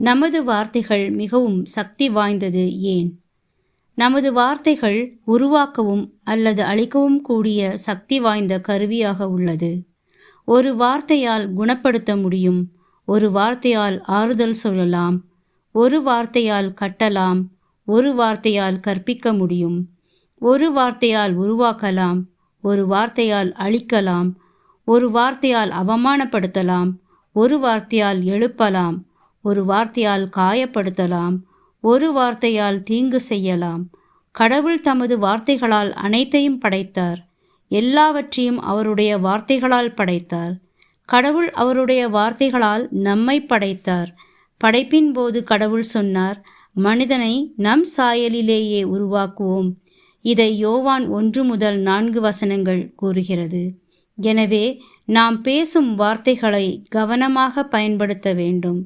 நமது வார்த்தைகள் மிகவும் சக்தி வாய்ந்தது ஏன்? நமது வார்த்தைகள் உருவாக்கவும் அல்லது அழிக்கவும் கூடிய சக்தி வாய்ந்த கருவியாக உள்ளது. ஒரு வார்த்தையால் குணப்படுத்த முடியும். ஒரு வார்த்தையால் ஆறுதல் சொல்லலாம். ஒரு வார்த்தையால் கட்டலாம். ஒரு வார்த்தையால் கற்பிக்க முடியும். ஒரு வார்த்தையால் உருவாக்கலாம். ஒரு வார்த்தையால் அழிக்கலாம். ஒரு வார்த்தையால் அவமானப்படுத்தலாம். ஒரு வார்த்தையால் எழுப்பலாம். ஒரு வார்த்தையால் காயப்படுத்தலாம். ஒரு வார்த்தையால் தீங்கு செய்யலாம். கடவுள் தமது வார்த்தைகளால் அனைத்தையும் படைத்தார். எல்லாவற்றையும் அவருடைய வார்த்தைகளால் படைத்தார். கடவுள் அவருடைய வார்த்தைகளால் நம்மை படைத்தார். படைப்பின் போது கடவுள் சொன்னார், மனிதனை நம் சாயலிலேயே உருவாக்குவோம். இதை யோவான் 1-4 கூறுகிறது. எனவே நாம் பேசும் வார்த்தைகளை கவனமாக பயன்படுத்த வேண்டும்.